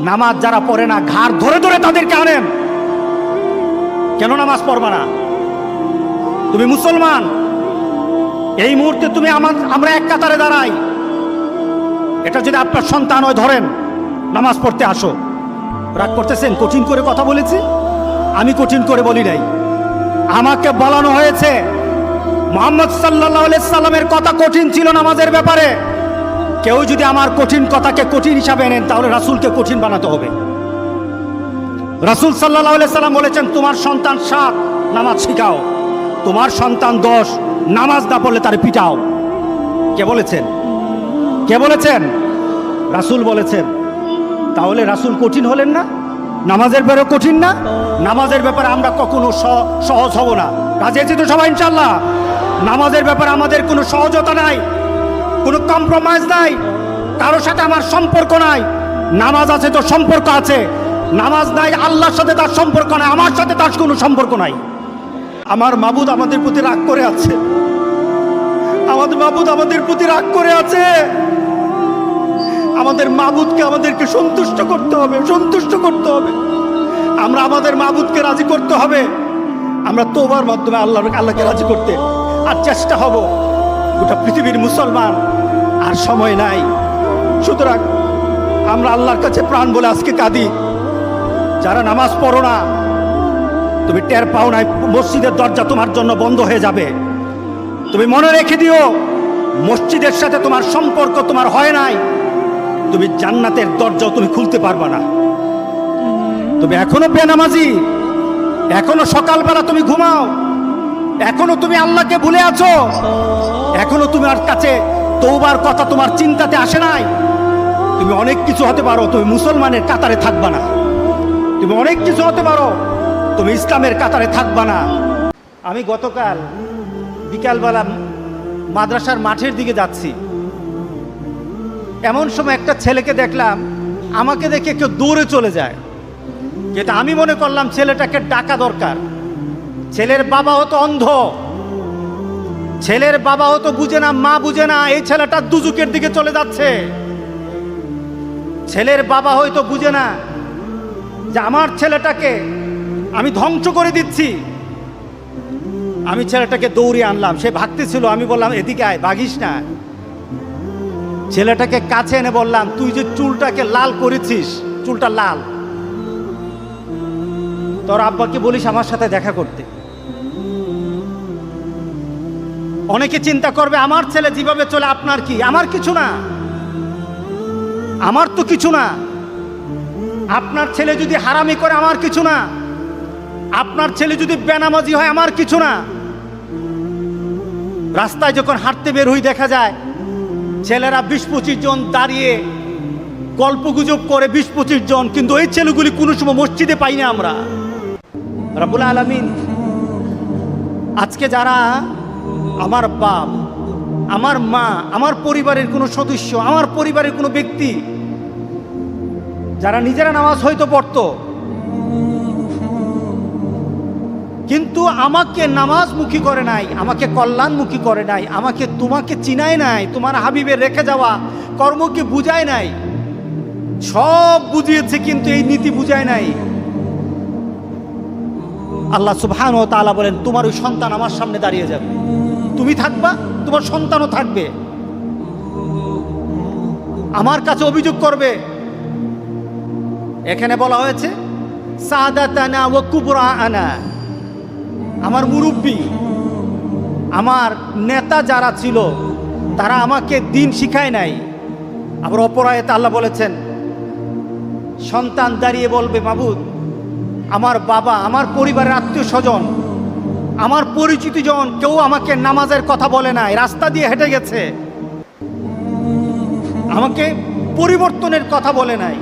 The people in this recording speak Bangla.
নামাজ যারা পড়ে না ঘাড় ধরে ধরে তাদেরকে আনেন। কেন নামাজ পড়বা না? তুমি মুসলমান, এই মুহূর্তে তুমি আমরা এক কাতারে দাঁড়াই। এটা যদি আপনার সন্তান হয়, ধরেন নামাজ পড়তে আসো। রাগ করতেছেন? কঠিন করে কথা বলেছি? আমি কঠিন করে বলি নাই। আমাকে বলানো হয়েছে মুহাম্মদ সাল্লাল্লাহু আলাইহি সাল্লামের কথা কঠিন ছিল নামাজের ব্যাপারে। কেউ যদি আমার কঠিন কথাকে কঠিন হিসাবে নেন, তাহলে রাসূলকে কঠিন বানাতে হবে। রাসূল সাল্লাল্লাহু আলাইহি সাল্লাম বলেছেন, তোমার সন্তান 7 নামাজ শিখাও, তোমার সন্তান 10 নামাজ না পড়লে তারে পিটাও। কে বলেছেন? কে বলেছেন? রাসূল বলেছেন। তাহলে রাসূল কঠিন হলেন না? নামাজের ব্যাপারে কঠিন না? নামাজের ব্যাপারে আমরা কখনো সহজ হব না। রাজি আছি তো সবাই ইনশাআল্লাহ? নামাজের ব্যাপারে আমাদের কোনো সহজতা নাই, কোনো কম্প্রোমাইজ নাই, কারোর সাথে আমার সম্পর্ক নাই। নামাজ আছে তো সম্পর্ক আছে, নামাজ নাই আল্লাহর সাথে তার সম্পর্ক নাই, আমার সাথে তার কোনো সম্পর্ক নাই। আমার মাবুদ আমাদের প্রতি রাগ করে আছে, আমাদের মাবুদ আমাদের প্রতি রাগ করে আছে। আমাদের মাবুদকে আমাদেরকে সন্তুষ্ট করতে হবে, সন্তুষ্ট করতে হবে। আমরা আমাদের মাবুদকে রাজি করতে হবে। আমরা তওবার মাধ্যমে আল্লাহকে রাজি করতে আর চেষ্টা হব। গোটা পৃথিবীর মুসলমান আর সময় নাই, সুতরাং আমরা আল্লাহর কাছে প্রাণ বলে আজকে কাঁদি। যারা নামাজ পড়ো না, তুমি টের পাও নাই মসজিদের দরজা তোমার জন্য বন্ধ হয়ে যাবে। তুমি মনে রেখে দিও, মসজিদের সাথে তোমার সম্পর্ক তোমার হয় নাই, তুমি জান্নাতের দরজাও তুমি খুলতে পারবা না। তুমি এখনো বেনামাজি, এখনো সকালবেলা তুমি ঘুমাও, এখনো তুমি আল্লাহকে ভুলে আছো, এখনো তোমার কাছে তওবার কথা তোমার চিন্তাতে আসে নাই। তুমি অনেক কিছু হতে পারো, তুমি মুসলমানের কাতারে থাকবা না। তুমি অনেক কিছু হতে পারো, তুমি ইসলামের কাতারে থাকবা না। আমি গতকাল বিকালবেলা মাদ্রাসার মাঠের দিকে যাচ্ছি, এমন সময় একটা ছেলেকে দেখলাম, আমাকে দেখে কেউ দৌড়ে চলে যায়। যেটা আমি মনে করলাম ছেলেটাকে ডাকা দরকার। ছেলের বাবা হতো অন্ধ, ছেলের বাবা হতো বুঝে না, মা বুঝে না, এই ছেলেটা দুজুকের দিকে চলে যাচ্ছে। ছেলের বাবা হয়তো বুঝে না যে আমার ছেলেটাকে আমি ধ্বংস করে দিচ্ছি। আমি ছেলেটাকে দৌড়িয়ে আনলাম, সে ভাগতেছিল। আমি বললাম এদিকে আয়, ভাগিস না। ছেলেটাকে কাছে এনে বললাম, তুই যে চুলটাকে লাল করেছিস, চুলটা লাল, তোর আব্বাকে বলিস আমার সাথে দেখা করতে। অনেকে চিন্তা করবে আমার ছেলে যেভাবে চলে আপনার কি? আমার কিছু না, আমার তো কিছু না। আপনার ছেলে যদি হারামি করে আমার কিছু না, আপনার ছেলে যদি বেনামাজি হয় আমার কিছু না। রাস্তায় যখন হাঁটতে বের হই দেখা যায় ছেলেরা 20-25 জন দাঁড়িয়ে গল্পগুজব করে, 20-25 জন, কিন্তু এই ছেলেগুলি কোনো সময় মসজিদে পাই না আমরা। রব্বুল আলামিন আজকে যারা আমার বাপ, আমার মা, আমার পরিবারের কোনো সদস্য, আমার পরিবারের কোনো ব্যক্তি যারা নিজেরা নামাজ হয়তো পড়তো, কিন্তু আমাকে নামাজমুখী করে নাই, আমাকে কল্যাণমুখী করে নাই, আমাকে তোমাকে চিনায় নাই, তোমার হাবিবের রেখে যাওয়া কর্মকে বুঝায় নাই। সব বুঝিয়েছে কিন্তু এই নীতি বুঝায় নাই। আল্লাহ সুবহানাহু ওয়া তাআলা বলেন, তোমার ওই সন্তান আমার সামনে দাঁড়িয়ে যাবে, তুমি থাকবা, তোমার সন্তানও থাকবে, আমার কাছে অভিযোগ করবে। এখানে বলা হয়েছে সাদাতানা ওয়া কুবরাআনা, আমার মুরব্বী, আমার নেতা যারা ছিল তারা আমাকে দিন শিখায় নাই। আবার অপর আয়াতে আল্লাহ বলেছেন, সন্তান দাঁড়িয়ে বলবে, মাবুদ, আমার বাবা, আমার পরিবারের আত্মীয় স্বজন, আমার পরিচিত জন কেউ আমাকে নামাজের কথা বলে নাই, রাস্তা দিয়ে হেঁটে গেছে, আমাকে পরিবর্তনের কথা বলে নাই।